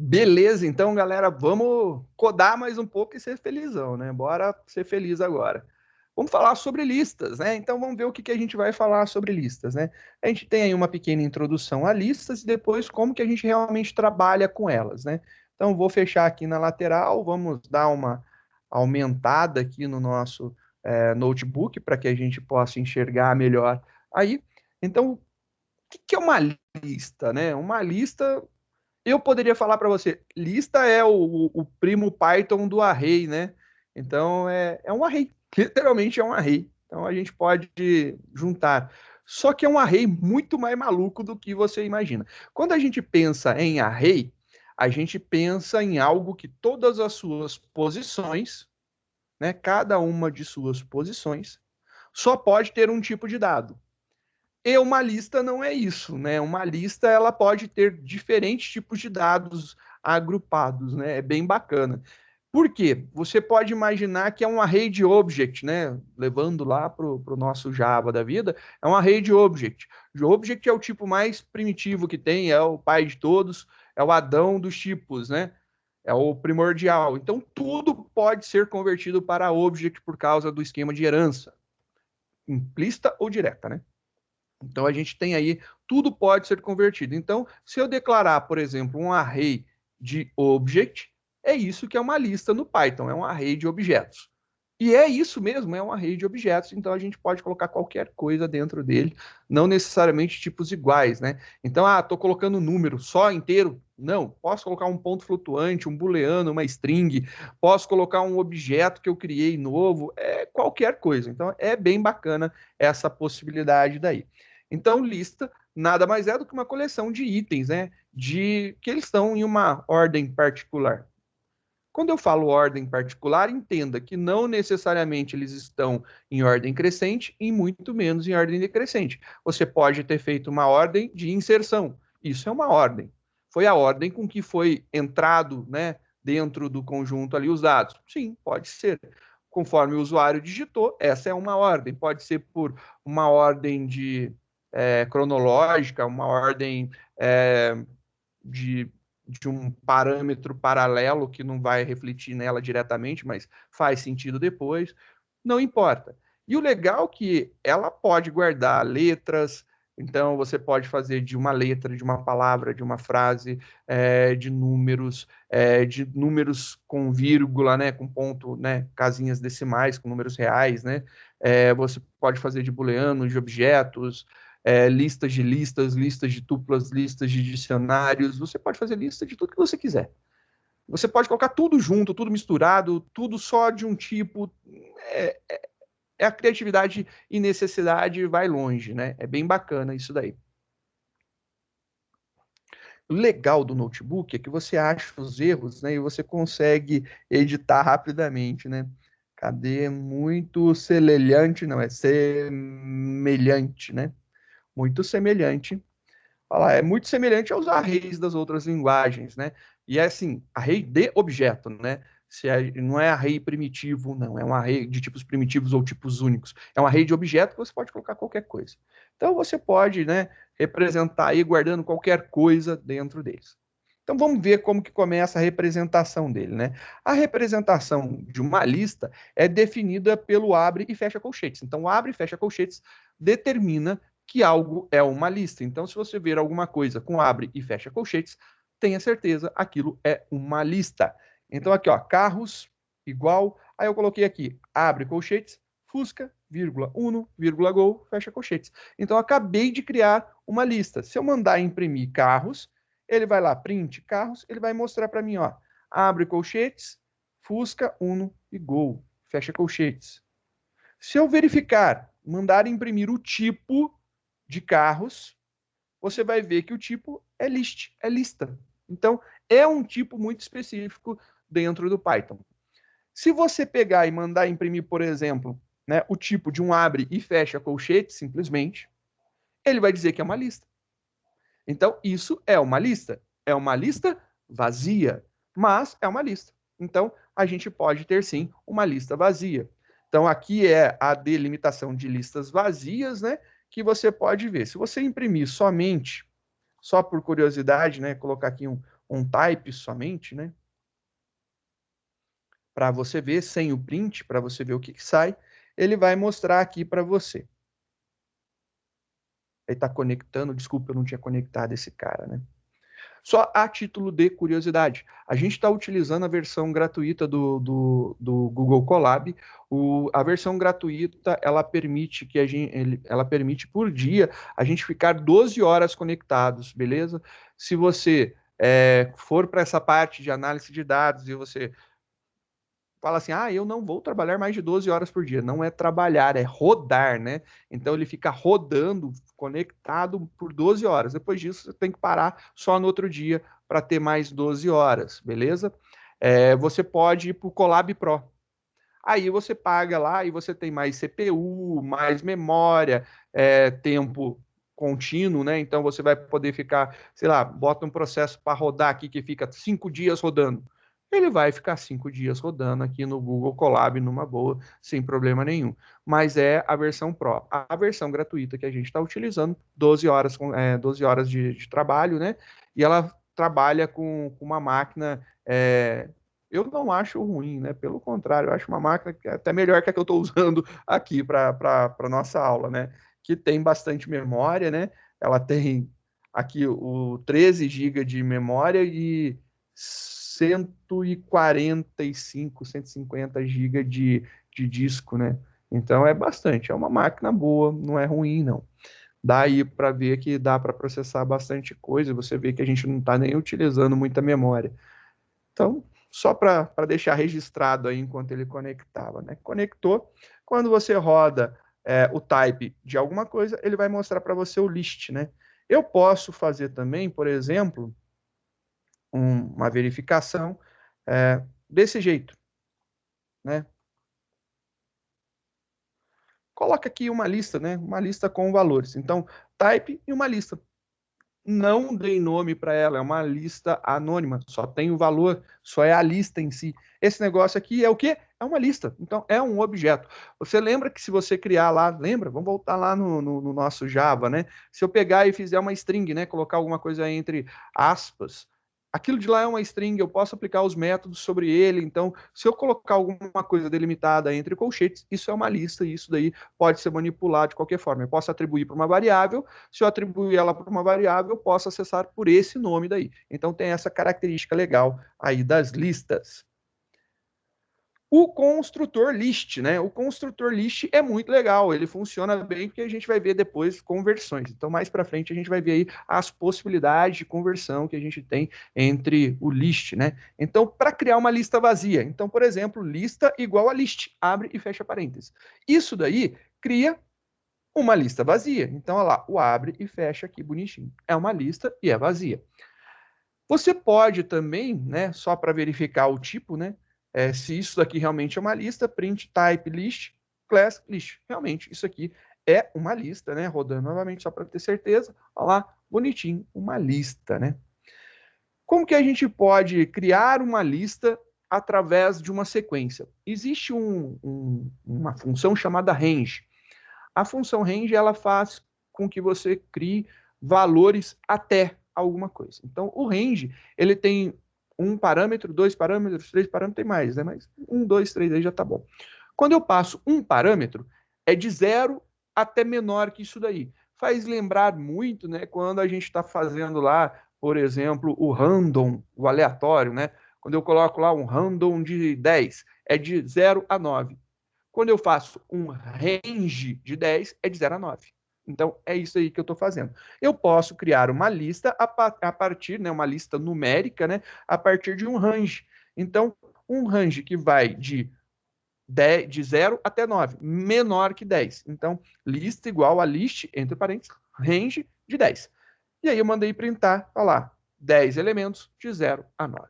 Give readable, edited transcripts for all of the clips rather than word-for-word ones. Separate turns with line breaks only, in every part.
Beleza, então, galera, vamos codar mais um pouco e ser felizão, né? Bora ser feliz agora. Vamos falar sobre listas, né? Então, vamos ver o que a gente vai falar sobre listas, né? A gente tem aí uma pequena introdução a listas e depois como que a gente realmente trabalha com elas, né? Então, vou fechar aqui na lateral, vamos dar uma aumentada aqui no nosso notebook para que a gente possa enxergar melhor aí. Então, o que é uma lista, né? Uma lista eu poderia falar para você, lista é o primo Python do array, né? Então é um array, literalmente é um array. Então a gente pode juntar. Só que é um array muito mais maluco do que você imagina. Quando a gente pensa em array, a gente pensa em algo que todas as suas posições, né, cada uma de suas posições, só pode ter um tipo de dado. E uma lista não é isso, né? Uma lista ela pode ter diferentes tipos de dados agrupados, né? É bem bacana. Por quê? Você pode imaginar que é um array de object, né? Levando lá para o nosso Java da vida, é um array de object. O object é o tipo mais primitivo que tem, é o pai de todos, é o Adão dos tipos, né? É o primordial. Então, tudo pode ser convertido para object por causa do esquema de herança, implícita ou direta, né? Então a gente tem aí, tudo pode ser convertido. Então, se eu declarar, por exemplo, um array de object, é isso que é uma lista no Python, é um array de objetos. E é isso mesmo, é um array de objetos, então a gente pode colocar qualquer coisa dentro dele, não necessariamente tipos iguais, né? Então, estou colocando um número só inteiro? Não, posso colocar um ponto flutuante, um booleano, uma string, posso colocar um objeto que eu criei novo, é qualquer coisa. Então, é bem bacana essa possibilidade daí. Então, lista nada mais é do que uma coleção de itens, né? De que eles estão em uma ordem particular. Quando eu falo ordem particular, entenda que não necessariamente eles estão em ordem crescente e muito menos em ordem decrescente. Você pode ter feito uma ordem de inserção. Isso é uma ordem. Foi a ordem com que foi entrado, né, dentro do conjunto ali os dados. Sim, pode ser. Conforme o usuário digitou, essa é uma ordem. Pode ser por uma ordem de cronológica, uma ordem de de um parâmetro paralelo que não vai refletir nela diretamente, mas faz sentido depois, não importa. E o legal é que ela pode guardar letras, então você pode fazer de uma letra, de uma palavra, de uma frase, de números com vírgula, né, com ponto, né, casinhas decimais, com números reais, né? Você pode fazer de booleanos, de objetos, listas de listas, listas de tuplas, listas de dicionários. Você pode fazer lista de tudo que você quiser. Você pode colocar tudo junto, tudo misturado, tudo só de um tipo. A criatividade e necessidade vai longe, né? É bem bacana isso daí. O legal do notebook é que você acha os erros, né? E você consegue editar rapidamente, né? Cadê? Muito semelhante, não, é semelhante, né? Muito semelhante. Falar, é muito semelhante aos arrays das outras linguagens, né? E é assim, array de objeto, né? Não é array primitivo, não. É um array de tipos primitivos ou tipos únicos. É um array de objeto que você pode colocar qualquer coisa. Então você pode, né, representar aí guardando qualquer coisa dentro deles. Então vamos ver como que começa a representação dele, né? A representação de uma lista é definida pelo abre e fecha colchetes. Então, o abre e fecha colchetes determina que algo é uma lista. Então, se você ver alguma coisa com abre e fecha colchetes, tenha certeza, aquilo é uma lista. Então, aqui, ó, carros igual. Aí eu coloquei aqui, abre colchetes, Fusca, vírgula, Uno, vírgula, Gol, fecha colchetes. Então, eu acabei de criar uma lista. Se eu mandar imprimir carros, ele vai lá, print carros, ele vai mostrar para mim, ó, abre colchetes, Fusca, Uno e Gol, fecha colchetes. Se eu verificar, mandar imprimir o tipo de carros, você vai ver que o tipo é list, é lista. Então, é um tipo muito específico dentro do Python. Se você pegar e mandar imprimir, por exemplo, né, o tipo de um abre e fecha colchete, simplesmente, ele vai dizer que é uma lista. Então, isso é uma lista. É uma lista vazia, mas é uma lista. Então, a gente pode ter sim uma lista vazia. Então, aqui é a delimitação de listas vazias, né? Que você pode ver. Se você imprimir somente, só por curiosidade, né? Colocar aqui um type somente, né? Para você ver, sem o print, para você ver o que sai, ele vai mostrar aqui para você. Ele está conectando, desculpa, eu não tinha conectado esse cara, né? Só a título de curiosidade, a gente está utilizando a versão gratuita do Google Colab. A versão gratuita, ela permite ela permite por dia a gente ficar 12 horas conectados, beleza? Se você for para essa parte de análise de dados e você fala assim, eu não vou trabalhar mais de 12 horas por dia. Não é trabalhar, é rodar, né? Então ele fica rodando, conectado por 12 horas. Depois disso, você tem que parar só no outro dia para ter mais 12 horas, beleza? Você pode ir para o Colab Pro. Aí você paga lá e você tem mais CPU, mais memória, tempo contínuo, né? Então você vai poder ficar, sei lá, bota um processo para rodar aqui que fica 5 dias rodando. Ele vai ficar 5 dias rodando aqui no Google Colab numa boa, sem problema nenhum. Mas é a versão Pro. A versão gratuita que a gente está utilizando, 12 horas, 12 horas de trabalho, né? E ela trabalha com uma máquina. Eu não acho ruim, né? Pelo contrário, eu acho uma máquina que é até melhor que a que eu estou usando aqui para a nossa aula, né? Que tem bastante memória, né? Ela tem aqui o 13 GB de memória e 145, 150 GB de disco, né? Então é bastante, é uma máquina boa, não é ruim, não. Dá aí para ver que dá para processar bastante coisa, você vê que a gente não está nem utilizando muita memória. Então, só para deixar registrado aí enquanto ele conectava, né? Conectou. Quando você roda o type de alguma coisa, ele vai mostrar para você o list, né? Eu posso fazer também, por exemplo, uma verificação desse jeito, né? Coloca aqui uma lista, né? Uma lista com valores. Então, type e uma lista. Não dei nome para ela, é uma lista anônima, só tem o valor, só é a lista em si. Esse negócio aqui é o quê? É uma lista, então é um objeto. Você lembra que se você criar lá, lembra? Vamos voltar lá no nosso Java, né? Se eu pegar e fizer uma string, né? Colocar alguma coisa entre aspas, aquilo de lá é uma string, eu posso aplicar os métodos sobre ele. Então, se eu colocar alguma coisa delimitada entre colchetes, isso é uma lista e isso daí pode ser manipulado de qualquer forma. Eu posso atribuir para uma variável, se eu atribuir ela para uma variável, eu posso acessar por esse nome daí. Então, tem essa característica legal aí das listas. O construtor list, né? O construtor list é muito legal, ele funciona bem porque a gente vai ver depois conversões. Então, mais para frente, a gente vai ver aí as possibilidades de conversão que a gente tem entre o list, né? Então, para criar uma lista vazia, então, por exemplo, lista igual a list, abre e fecha parênteses. Isso daí cria uma lista vazia. Então, olha lá, o abre e fecha aqui bonitinho. É uma lista e é vazia. Você pode também, né, só para verificar o tipo, né, se isso daqui realmente é uma lista, print type list, class list. Realmente, isso aqui é uma lista, né, rodando novamente só para ter certeza. Olha lá, bonitinho, uma lista, né. Como que a gente pode criar uma lista através de uma sequência? Existe uma função chamada range. A função range, ela faz com que você crie valores até alguma coisa. Então, o range, ele tem um parâmetro, dois parâmetros, três parâmetros, tem mais, né? Mas um, dois, três aí já tá bom. Quando eu passo um parâmetro, é de zero até menor que isso daí. Faz lembrar muito, né, quando a gente está fazendo lá, por exemplo, o random, o aleatório, né? Quando eu coloco lá um random de 10, é de 0 a 9. Quando eu faço um range de 10, é de 0 a 9. Então, é isso aí que eu estou fazendo. Eu posso criar uma lista a partir, né, uma lista numérica, né, a partir de um range. Então, um range que vai de 0 até 9, menor que 10. Então, lista igual a list, entre parênteses, range de 10. E aí eu mandei printar, olha lá, 10 elementos de 0 a 9.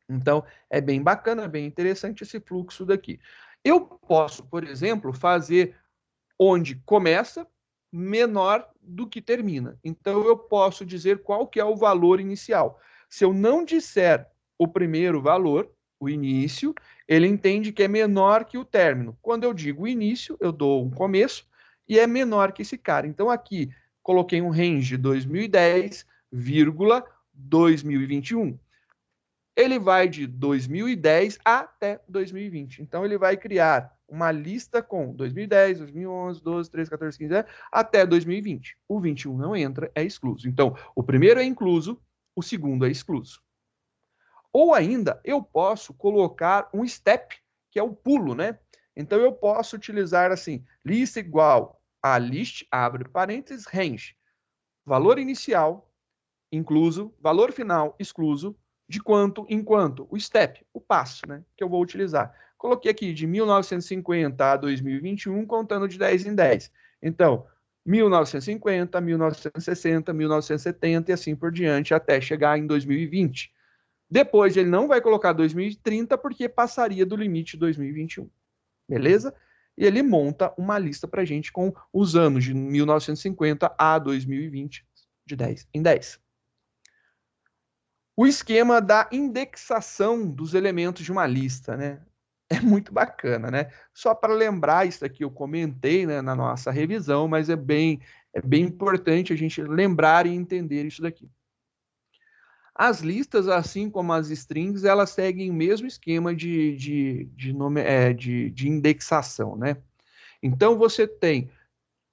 Então, é bem bacana, bem interessante esse fluxo daqui. Eu posso, por exemplo, fazer onde começa menor do que termina. Então, eu posso dizer qual que é o valor inicial. Se eu não disser o primeiro valor, o início, ele entende que é menor que o término. Quando eu digo início, eu dou um começo e é menor que esse cara. Então, aqui, coloquei um range 2010, vírgula, 2021. Ele vai de 2010 até 2020. Então, ele vai criar uma lista com 2010, 2011, 12, 13, 14, 15, até 2020. O 21 não entra, é excluso. Então, o primeiro é incluso, o segundo é excluso. Ou ainda, eu posso colocar um step, que é o pulo, né? Então, eu posso utilizar assim, lista igual a list, abre parênteses, range. Valor inicial, incluso, valor final, excluso, de quanto em quanto, o step, o passo, né, que eu vou utilizar. Coloquei aqui de 1950 a 2021, contando de 10 em 10. Então, 1950, 1960, 1970 e assim por diante, até chegar em 2020. Depois, ele não vai colocar 2030, porque passaria do limite de 2021. Beleza? E ele monta uma lista para a gente com os anos de 1950 a 2020, de 10 em 10. O esquema da indexação dos elementos de uma lista, né? É muito bacana, né? Só para lembrar, isso aqui eu comentei, né, na nossa revisão, mas é bem importante a gente lembrar e entender isso daqui. As listas, assim como as strings, elas seguem o mesmo esquema de indexação, né? Então, você tem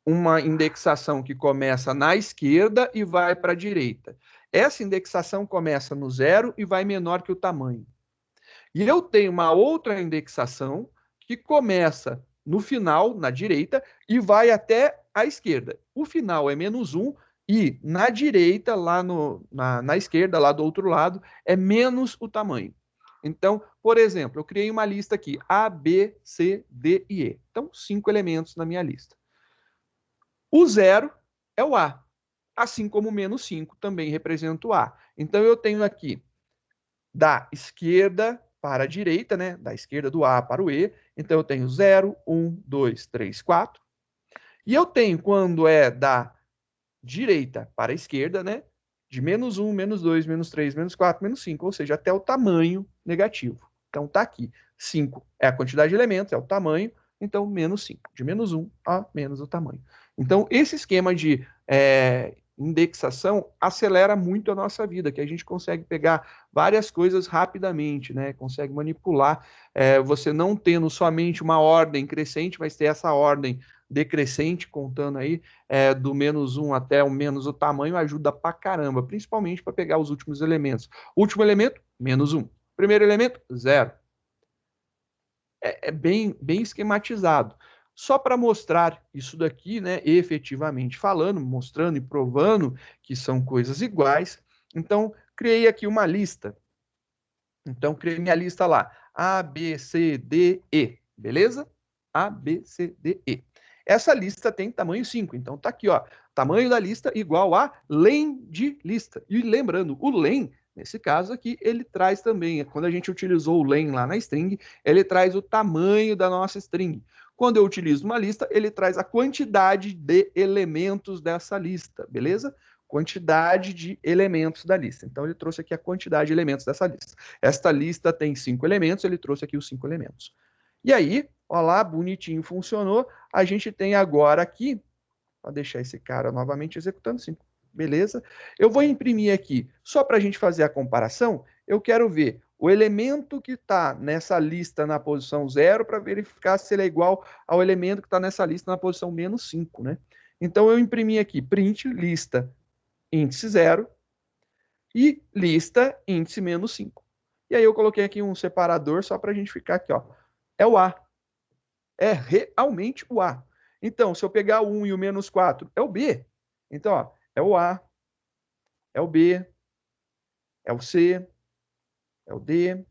uma indexação que começa na esquerda e vai para a direita. Essa indexação começa no zero e vai menor que o tamanho. E eu tenho uma outra indexação que começa no final, na direita, e vai até a esquerda. O final é -1 e na direita, lá na esquerda, lá do outro lado, é menos o tamanho. Então, por exemplo, eu criei uma lista aqui, A, B, C, D e E. Então, 5 elementos na minha lista. O zero é o A, assim como o -5 também representa o A. Então, eu tenho aqui da esquerda para a direita, né? Da esquerda do A para o E. Então, eu tenho 0, 1, 2, 3, 4. E eu tenho, quando é da direita para a esquerda, né? De -1, -2, -3, -4, -5, ou seja, até o tamanho negativo. Então, tá aqui. 5 é a quantidade de elementos, é o tamanho. Então, -5. De -1 a menos o tamanho. Então, esse esquema de indexação acelera muito a nossa vida, que a gente consegue pegar várias coisas rapidamente, né? Consegue manipular, você não tendo somente uma ordem crescente, mas ter essa ordem decrescente, contando aí do -1 até o menos o tamanho, ajuda pra caramba, principalmente para pegar os últimos elementos. Último elemento, -1. Primeiro elemento, 0. É bem esquematizado. Só para mostrar isso daqui, né, efetivamente falando, mostrando e provando que são coisas iguais. Então, criei aqui uma lista. Então, criei minha lista lá. A, B, C, D, E. Beleza? A, B, C, D, E. Essa lista tem tamanho 5. Então, tá aqui, ó. Tamanho da lista igual a len de lista. E lembrando, o len, nesse caso aqui, ele traz também, quando a gente utilizou o len lá na string, ele traz o tamanho da nossa string. Quando eu utilizo uma lista, ele traz a quantidade de elementos dessa lista, beleza? Quantidade de elementos da lista. Então, ele trouxe aqui a quantidade de elementos dessa lista. Esta lista tem 5 elementos, ele trouxe aqui os 5 elementos. E aí, ó lá, bonitinho, funcionou. A gente tem agora aqui, vou deixar esse cara novamente executando, 5. Beleza? Eu vou imprimir aqui, só para a gente fazer a comparação, eu quero ver o elemento que está nessa lista na posição 0 para verificar se ele é igual ao elemento que está nessa lista na posição -5, né? Então, eu imprimi aqui, print, lista, índice 0 e lista, índice -5. E aí eu coloquei aqui um separador só para a gente ficar aqui, ó. É o A. É realmente o A. Então, se eu pegar o 1 e o -4, é o B. Então, ó, é o A, é o B, é o C, é o D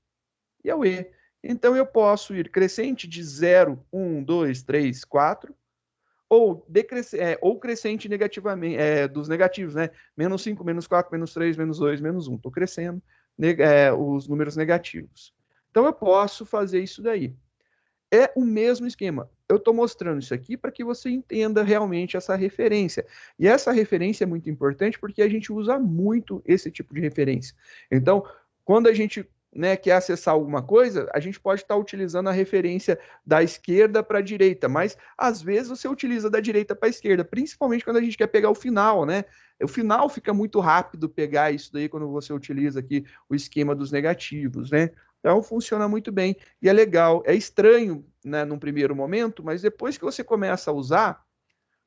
e é o E. Então, eu posso ir crescente de 0, 1, 2, 3, 4, ou crescente negativamente, dos negativos, né? -5, -4, -3, -2, -1. Estou crescendo os números negativos. Então, eu posso fazer isso daí. É o mesmo esquema. Eu estou mostrando isso aqui para que você entenda realmente essa referência. E essa referência é muito importante porque a gente usa muito esse tipo de referência. Então, quando a gente né, quer acessar alguma coisa, a gente pode estar utilizando a referência da esquerda para a direita, mas às vezes você utiliza da direita para a esquerda, principalmente quando a gente quer pegar o final, né? O final fica muito rápido pegar isso daí quando você utiliza aqui o esquema dos negativos, né? Então funciona muito bem e é legal, é estranho, né, num primeiro momento, mas depois que você começa a usar,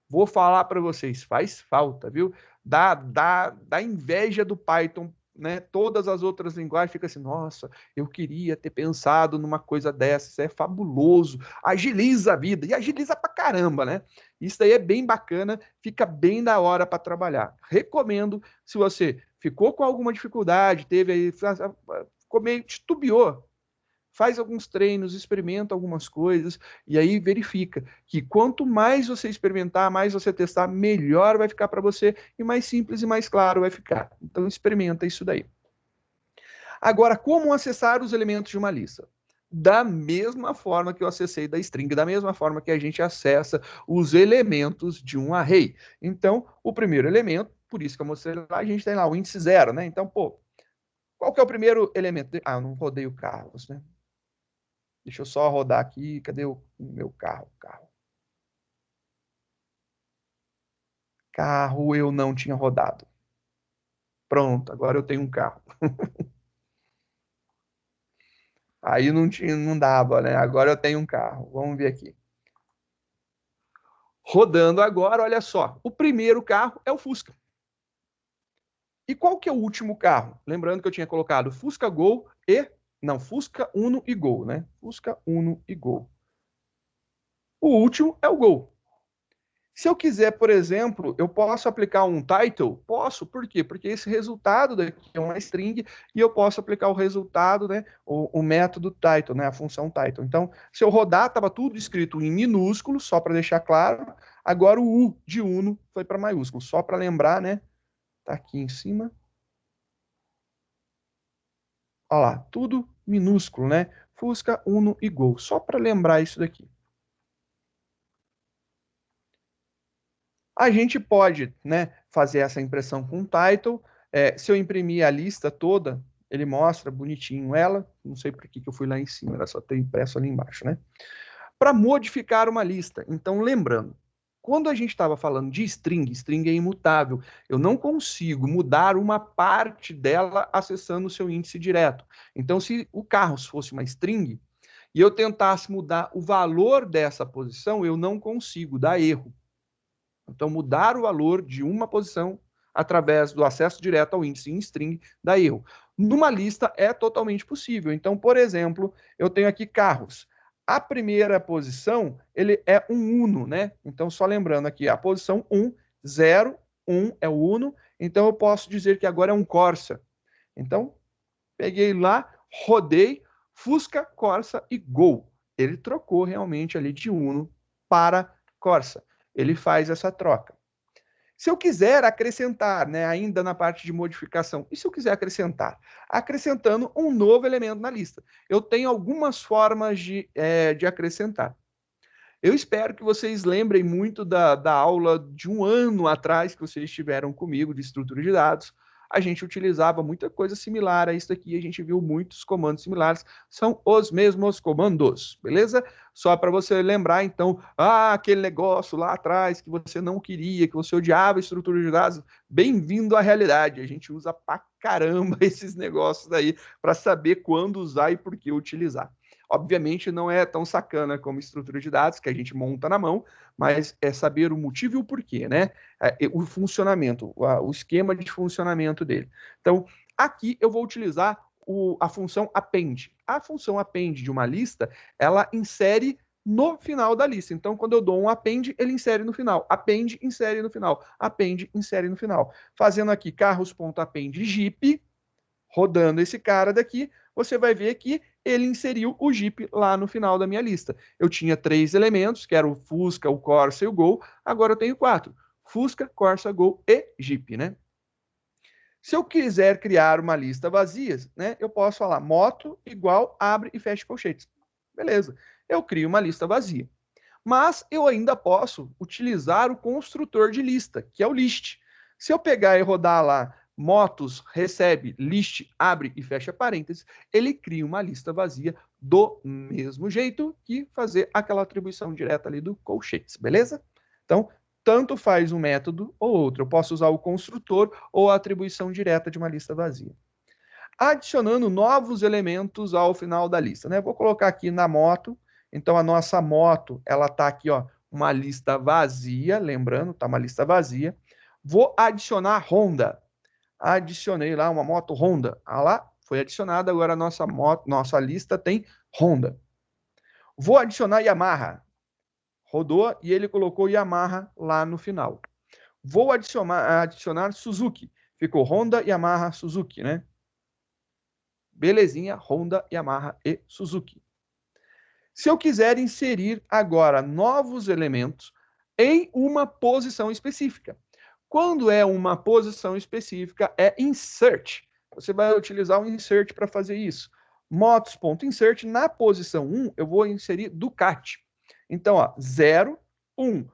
vou falar para vocês, faz falta, viu? Dá inveja do Python, né? Todas as outras linguagens ficam assim, nossa, eu queria ter pensado numa coisa dessa, isso é fabuloso, agiliza a vida, e agiliza pra caramba, né? Isso daí é bem bacana, fica bem da hora para trabalhar. Recomendo, se você ficou com alguma dificuldade, teve aí, ficou meio titubeou, faz alguns treinos, experimenta algumas coisas e aí verifica que quanto mais você experimentar, mais você testar, melhor vai ficar para você e mais simples e mais claro vai ficar. Então experimenta isso daí. Agora, como acessar os elementos de uma lista? Da mesma forma que eu acessei da string, da mesma forma que a gente acessa os elementos de um array. Então, o primeiro elemento, por isso que eu mostrei lá, a gente tem lá o índice 0, né? Então, pô, qual que é o primeiro elemento? Ah, eu não rodei o Carlos, né? Deixa eu só rodar aqui. Cadê o meu carro? Carro eu não tinha rodado. Pronto, agora eu tenho um carro. Aí não tinha, não dava, né? Agora eu tenho um carro. Vamos ver aqui. Rodando agora, olha só. O primeiro carro é o Fusca. E qual que é o último carro? Lembrando que eu tinha colocado Fusca Gol e... Não, Fusca Uno e Gol, né? Fusca Uno e Gol. O último é o Gol. Se eu quiser, por exemplo, eu posso aplicar um title? Posso, por quê? Porque esse resultado daqui é uma string e eu posso aplicar o resultado, né? O método title, né? A função title. Então, se eu rodar, estava tudo escrito em minúsculo, só para deixar claro. Agora o U de Uno foi para maiúsculo, só para lembrar, né? Tá aqui em cima. Olha lá, tudo minúsculo, né? Fusca, Uno e Gol. Só para lembrar isso daqui. A gente pode, né, fazer essa impressão com title. Se eu imprimir a lista toda, ele mostra bonitinho ela. Não sei por que eu fui lá em cima, era só ter impresso ali embaixo, né? Para modificar uma lista. Então, lembrando, quando a gente estava falando de string, string é imutável. Eu não consigo mudar uma parte dela acessando o seu índice direto. Então, se o Carlos fosse uma string e eu tentasse mudar o valor dessa posição, eu não consigo, dá erro. Então, mudar o valor de uma posição através do acesso direto ao índice em string dá erro. Numa lista é totalmente possível. Então, por exemplo, eu tenho aqui carros. A primeira posição, ele é um uno, né? Então, só lembrando aqui, a posição 1, 0, 1 é o uno. Então, eu posso dizer que agora é um Corsa. Então, peguei lá, rodei, Fusca, Corsa e Gol. Ele trocou realmente ali de Uno para Corsa. Ele faz essa troca. Se eu quiser acrescentar, né, ainda na parte de modificação, e se eu quiser acrescentar? Acrescentando um novo elemento na lista. Eu tenho algumas formas de acrescentar. Eu espero que vocês lembrem muito da aula de um ano atrás que vocês tiveram comigo de estrutura de dados. A gente utilizava muita coisa similar a isso aqui, a gente viu muitos comandos similares, são os mesmos comandos, beleza? Só para você lembrar, então, aquele negócio lá atrás que você não queria, que você odiava estrutura de dados, bem-vindo à realidade. A gente usa pra caramba esses negócios aí para saber quando usar e por que utilizar. Obviamente não é tão sacana como estrutura de dados, que a gente monta na mão, mas é saber o motivo e o porquê, né? O funcionamento, o esquema de funcionamento dele. Então, aqui eu vou utilizar a função append. A função append de uma lista, ela insere no final da lista. Então, quando eu dou um append, ele insere no final. Append, insere no final. Append, insere no final. Fazendo aqui carros.append Jeep, rodando esse cara daqui, você vai ver que ele inseriu o Jeep lá no final da minha lista. Eu tinha 3 elementos, que eram o Fusca, o Corsa e o Gol, agora eu tenho 4. Fusca, Corsa, Gol e Jeep, né? Se eu quiser criar uma lista vazia, né, eu posso falar moto igual abre e fecha colchetes. Beleza, eu crio uma lista vazia. Mas eu ainda posso utilizar o construtor de lista, que é o list. Se eu pegar e rodar lá motos recebe, list, abre e fecha parênteses, ele cria uma lista vazia do mesmo jeito que fazer aquela atribuição direta ali do colchetes, beleza? Então, tanto faz um método ou outro. Eu posso usar o construtor ou a atribuição direta de uma lista vazia. Adicionando novos elementos ao final da lista, né? Vou colocar aqui na moto. Então, a nossa moto, ela tá aqui, ó, uma lista vazia, lembrando, tá uma lista vazia. Vou adicionar Honda. Adicionei lá uma moto Honda. Ah lá, foi adicionada, agora a nossa lista tem Honda. Vou adicionar Yamaha. Rodou e ele colocou Yamaha lá no final. Vou adicionar Suzuki. Ficou Honda, Yamaha, Suzuki, né? Belezinha, Honda, Yamaha e Suzuki. Se eu quiser inserir agora novos elementos em uma posição específica. Quando é uma posição específica, é insert. Você vai utilizar o insert para fazer isso. Motos.insert, na posição 1, eu vou inserir Ducati. Então, ó, 0, 1.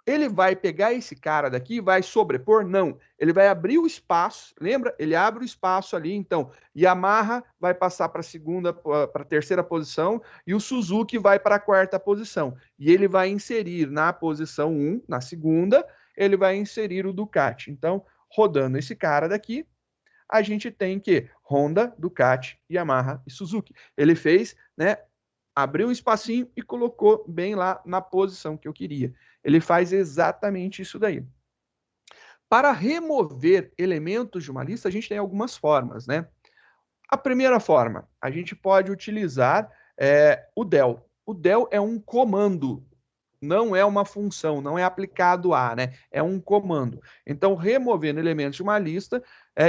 Ele vai pegar esse cara daqui e vai sobrepor? Não. Ele vai abrir o espaço, lembra? Ele abre o espaço ali, então, Yamaha vai passar para a terceira posição e o Suzuki vai para a quarta posição. E ele vai inserir na posição 1, na segunda, ele vai inserir o Ducati. Então, rodando esse cara daqui, a gente tem que Honda, Ducati, Yamaha e Suzuki. Ele fez, né? Abriu um espacinho e colocou bem lá na posição que eu queria. Ele faz exatamente isso daí. Para remover elementos de uma lista, a gente tem algumas formas, né? A primeira forma, a gente pode utilizar o del. O del é um comando, não é uma função, não é aplicado a, né? É um comando. Então, removendo elementos de uma lista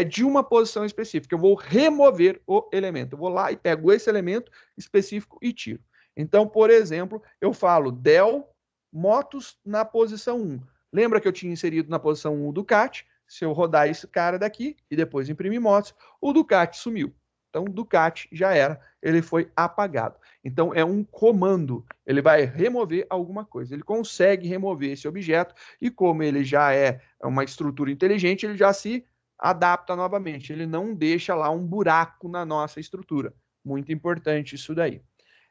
de uma posição específica. Eu vou remover o elemento. Eu vou lá e pego esse elemento específico e tiro. Então, por exemplo, eu falo del motos na posição 1. Lembra que eu tinha inserido na posição 1 o Ducati? Se eu rodar esse cara daqui e depois imprimir motos, o Ducati sumiu. Então, Ducati já era, ele foi apagado. Então, é um comando, ele vai remover alguma coisa. Ele consegue remover esse objeto e como ele já é uma estrutura inteligente, ele já se adapta novamente. Ele não deixa lá um buraco na nossa estrutura. Muito importante isso daí.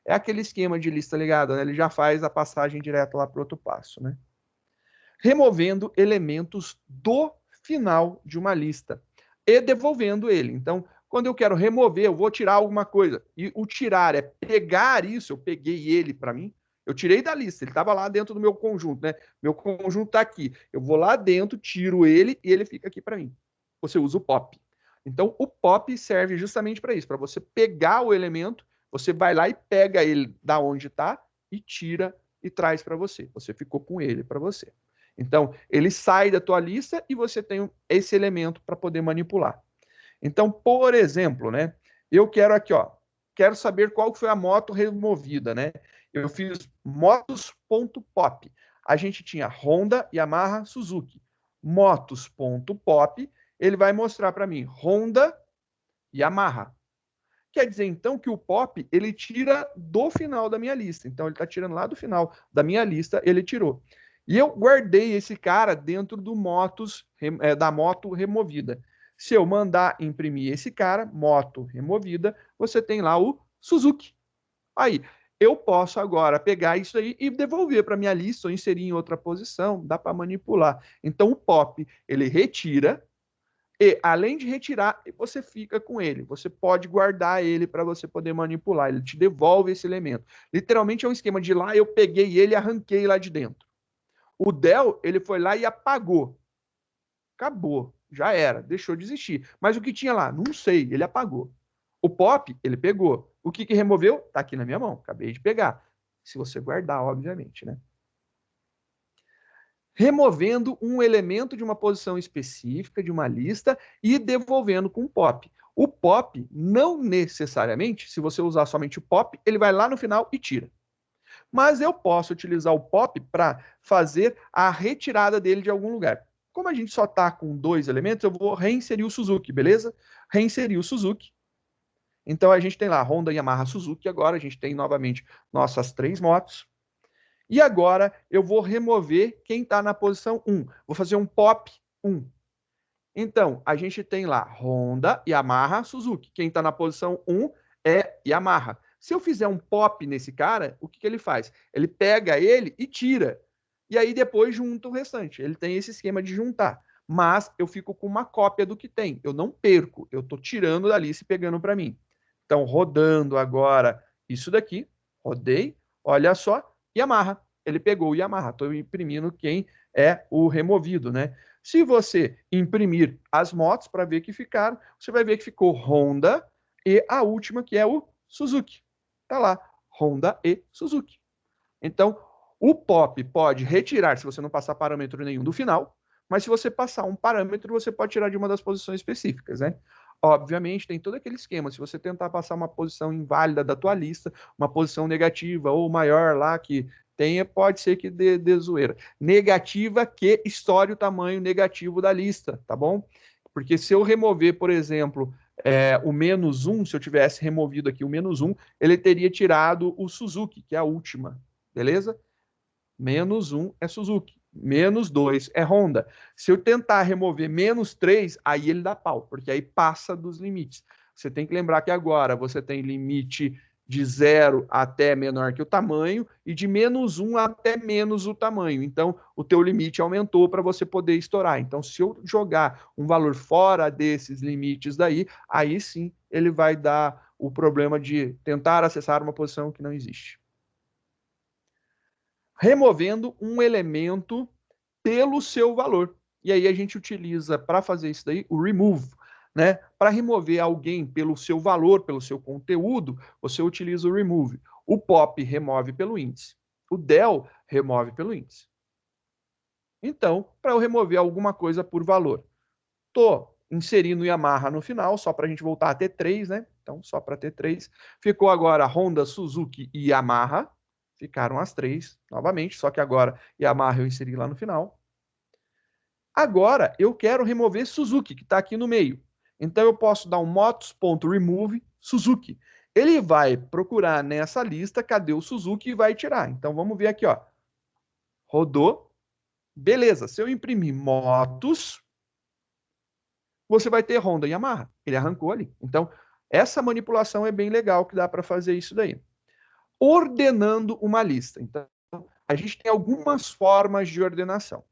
É aquele esquema de lista ligada, né? Ele já faz a passagem direta lá para outro passo, né? Removendo elementos do final de uma lista e devolvendo ele. Então, quando eu quero remover, eu vou tirar alguma coisa. E o tirar é pegar isso, eu peguei ele para mim, eu tirei da lista, ele estava lá dentro do meu conjunto, né? Meu conjunto está aqui. Eu vou lá dentro, tiro ele e ele fica aqui para mim. Você usa o pop. Então, o pop serve justamente para isso, para você pegar o elemento, você vai lá e pega ele da onde está e tira e traz para você. Você ficou com ele para você. Então, ele sai da tua lista e você tem esse elemento para poder manipular. Então, por exemplo, né? Eu quero aqui, ó, quero saber qual foi a moto removida, né? Eu fiz motos.pop. A gente tinha Honda, Yamaha, Suzuki. Motos.pop, ele vai mostrar para mim Honda, Yamaha. Quer dizer, então, que o pop, ele tira do final da minha lista. Então, ele está tirando lá do final da minha lista, ele tirou. E eu guardei esse cara dentro do da moto removida. Se eu mandar imprimir esse cara, moto removida, você tem lá o Suzuki. Aí, eu posso agora pegar isso aí e devolver para minha lista ou inserir em outra posição, dá para manipular. Então, o pop, ele retira e, além de retirar, você fica com ele. Você pode guardar ele para você poder manipular. Ele te devolve esse elemento. Literalmente é um esquema de lá, eu peguei ele e arranquei lá de dentro. O del, ele foi lá e apagou. Acabou. Já era. Deixou de existir. Mas o que tinha lá? Não sei. Ele apagou. O pop, ele pegou. O que removeu? Tá aqui na minha mão. Acabei de pegar. Se você guardar, obviamente, né? Removendo um elemento de uma posição específica, de uma lista, e devolvendo com o pop. O pop, não necessariamente, se você usar somente o pop, ele vai lá no final e tira. Mas eu posso utilizar o pop para fazer a retirada dele de algum lugar. Como a gente só está com 2 elementos, eu vou reinserir o Suzuki, beleza? Reinserir o Suzuki. Então a gente tem lá Honda, Yamaha, Suzuki. Agora a gente tem novamente nossas 3 motos. E agora eu vou remover quem está na posição 1. Vou fazer um pop 1. Então, a gente tem lá Honda, Yamaha, Suzuki. Quem está na posição 1 é Yamaha. Se eu fizer um pop nesse cara, o que, que ele faz? Ele pega ele e tira. E aí depois junta o restante. Ele tem esse esquema de juntar. Mas eu fico com uma cópia do que tem. Eu não perco. Eu estou tirando da lista e pegando para mim. Então, rodando agora isso daqui. Rodei. Olha só. Yamaha. Ele pegou o Yamaha. Estou imprimindo quem é o removido, né? Se você imprimir as motos para ver que ficaram, você vai ver que ficou Honda e a última que é o Suzuki. Tá lá, Honda e Suzuki. Então, o POP pode retirar se você não passar parâmetro nenhum do final, mas se você passar um parâmetro, você pode tirar de uma das posições específicas, né? Obviamente, tem todo aquele esquema. Se você tentar passar uma posição inválida da tua lista, uma posição negativa ou maior lá que tenha, pode ser que dê zoeira. Negativa que estoure o tamanho negativo da lista, tá bom? Porque se eu remover, por exemplo, o -1, se eu tivesse removido aqui o -1, ele teria tirado o Suzuki, que é a última, beleza? -1 é Suzuki, -2 é Honda. Se eu tentar remover -3, aí ele dá pau, porque aí passa dos limites. Você tem que lembrar que agora você tem limite de 0 até menor que o tamanho e de -1 até menos o tamanho. Então, o teu limite aumentou para você poder estourar. Então, se eu jogar um valor fora desses limites daí, aí sim ele vai dar o problema de tentar acessar uma posição que não existe. Removendo um elemento pelo seu valor. E aí a gente utiliza para fazer isso daí o remove, né? Para remover alguém pelo seu valor, pelo seu conteúdo, você utiliza o remove. O pop remove pelo índice. O del remove pelo índice. Então, para eu remover alguma coisa por valor, tô inserindo Yamaha no final, só para a gente voltar a ter 3, né? Então, só para ter 3. Ficou agora Honda, Suzuki e Yamaha. Ficaram as 3 novamente, só que agora Yamaha eu inseri lá no final. Agora eu quero remover Suzuki, que está aqui no meio. Então eu posso dar um motos.remove Suzuki. Ele vai procurar nessa lista cadê o Suzuki e vai tirar. Então vamos ver aqui, ó. Rodou. Beleza. Se eu imprimir motos, você vai ter Honda e Yamaha. Ele arrancou ali. Então essa manipulação é bem legal que dá para fazer isso daí. Ordenando uma lista. Então a gente tem algumas formas de ordenação.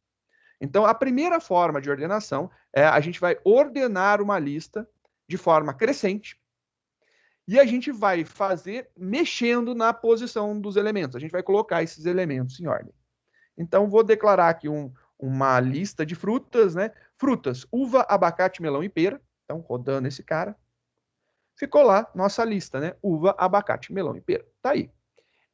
Então, a primeira forma de ordenação é a gente vai ordenar uma lista de forma crescente e a gente vai fazer mexendo na posição dos elementos. A gente vai colocar esses elementos em ordem. Então, vou declarar aqui uma lista de frutas, né? Frutas, uva, abacate, melão e pera. Então, rodando esse cara. Ficou lá nossa lista, né? Uva, abacate, melão e pera. Tá aí.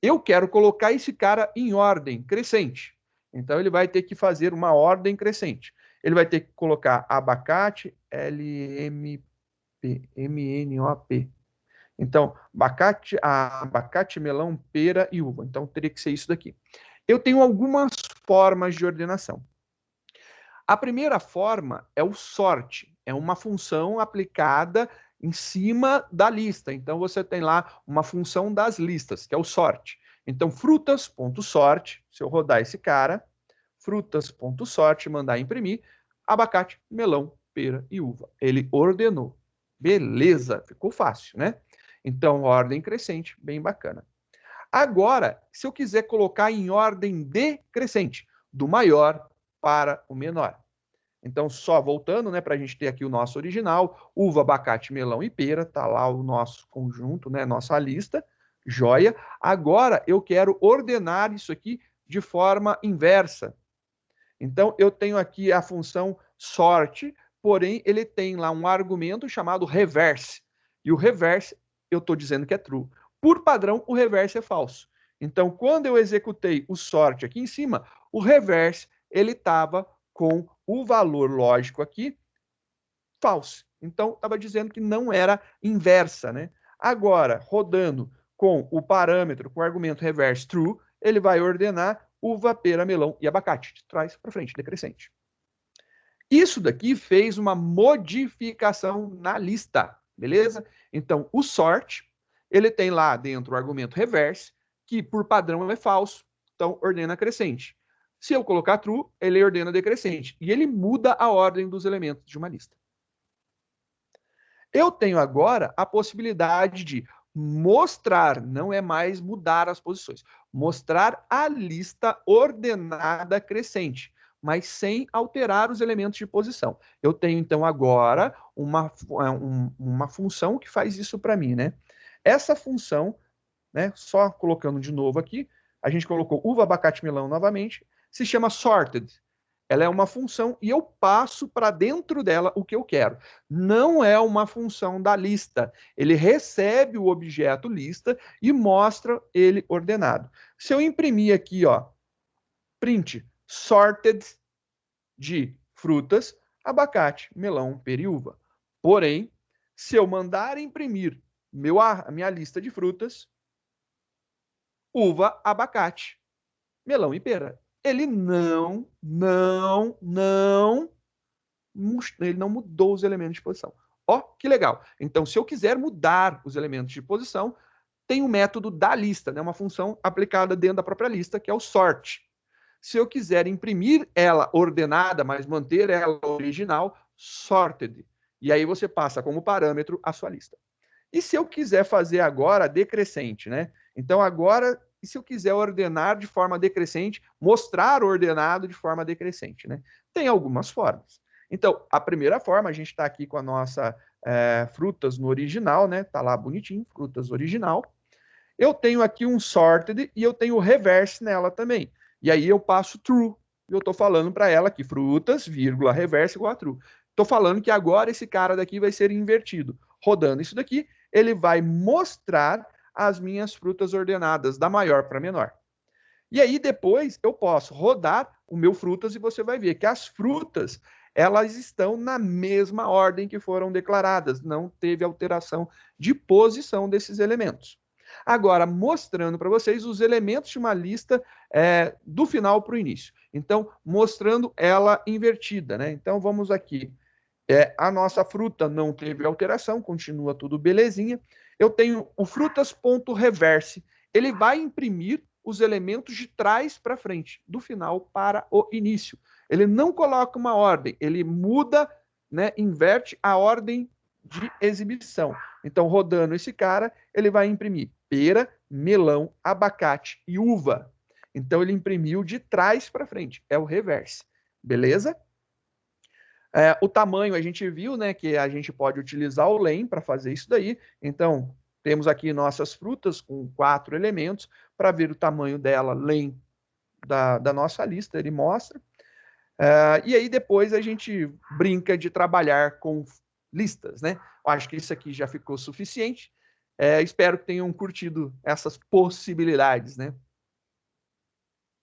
Eu quero colocar esse cara em ordem crescente. Então, ele vai ter que fazer uma ordem crescente. Ele vai ter que colocar abacate, LMP, MNOP. Então, abacate, melão, pera e uva. Então, teria que ser isso daqui. Eu tenho algumas formas de ordenação. A primeira forma é o sort. É uma função aplicada em cima da lista. Então, você tem lá uma função das listas, que é o sort. Então, frutas.sort, se eu rodar esse cara, frutas.sort, mandar imprimir, abacate, melão, pera e uva. Ele ordenou. Beleza, ficou fácil, né? Então, ordem crescente, bem bacana. Agora, se eu quiser colocar em ordem decrescente, do maior para o menor. Então, só voltando, né, para a gente ter aqui o nosso original, uva, abacate, melão e pera, tá lá o nosso conjunto, né, nossa lista, joia. Agora, eu quero ordenar isso aqui de forma inversa. Então, eu tenho aqui a função sort, porém, ele tem lá um argumento chamado reverse. E o reverse, eu estou dizendo que é true. Por padrão, o reverse é falso. Então, quando eu executei o sort aqui em cima, o reverse, ele estava com o valor lógico aqui falso. Então, estava dizendo que não era inversa, né? Agora, rodando com o parâmetro, com o argumento reverse true, ele vai ordenar uva, pera, melão e abacate, de trás para frente, decrescente. Isso daqui fez uma modificação na lista, beleza? Então, o sort, ele tem lá dentro o argumento reverse, que por padrão é falso, então ordena crescente. Se eu colocar true, ele ordena decrescente. E ele muda a ordem dos elementos de uma lista. Eu tenho agora a possibilidade de mostrar, não é mais mudar as posições, mostrar a lista ordenada crescente, mas sem alterar os elementos de posição. Eu tenho, então, agora uma função que faz isso para mim, né? Essa função, né, só colocando de novo aqui, a gente colocou uva, abacate, melão novamente, se chama sorted. Ela é uma função e eu passo para dentro dela o que eu quero. Não é uma função da lista. Ele recebe o objeto lista e mostra ele ordenado. Se eu imprimir aqui, ó, print sorted de frutas, abacate, melão, pera e uva. Porém, se eu mandar imprimir a minha lista de frutas, uva, abacate, melão e pera, ele ele não mudou os elementos de posição. Ó, que legal. Então, se eu quiser mudar os elementos de posição, tem o método da lista, né? Uma função aplicada dentro da própria lista, que é o sort. Se eu quiser imprimir ela ordenada, mas manter ela original, sorted. E aí você passa como parâmetro a sua lista. E se eu quiser fazer agora decrescente, né? Então agora, e se eu quiser ordenar de forma decrescente, mostrar ordenado de forma decrescente, né? Tem algumas formas. Então, a primeira forma, a gente está aqui com a nossa frutas no original, né? Tá lá bonitinho, frutas original. Eu tenho aqui um sorted e eu tenho o reverse nela também. E aí eu passo true. Eu estou falando para ela que frutas, vírgula, reverse igual a true. Estou falando que agora esse cara daqui vai ser invertido. Rodando isso daqui, ele vai mostrar as minhas frutas ordenadas, da maior para menor. E aí depois eu posso rodar o meu frutas e você vai ver que as frutas, elas estão na mesma ordem que foram declaradas, não teve alteração de posição desses elementos. Agora, mostrando para vocês os elementos de uma lista do final para o início. Então, mostrando ela invertida, né? Então, vamos aqui. A nossa fruta não teve alteração, continua tudo belezinha. Eu tenho o frutas.reverse. Ele vai imprimir os elementos de trás para frente, do final para o início. Ele não coloca uma ordem, ele muda, né, inverte a ordem de exibição. Então, rodando esse cara, ele vai imprimir pera, melão, abacate e uva. Então, ele imprimiu de trás para frente. É o reverse. Beleza? O tamanho a gente viu, né, que a gente pode utilizar o len para fazer isso daí. Então, temos aqui nossas frutas com 4 elementos. Para ver o tamanho dela, len da nossa lista, ele mostra. E aí depois a gente brinca de trabalhar com listas, né? Eu acho que isso aqui já ficou suficiente. Espero que tenham curtido essas possibilidades, né?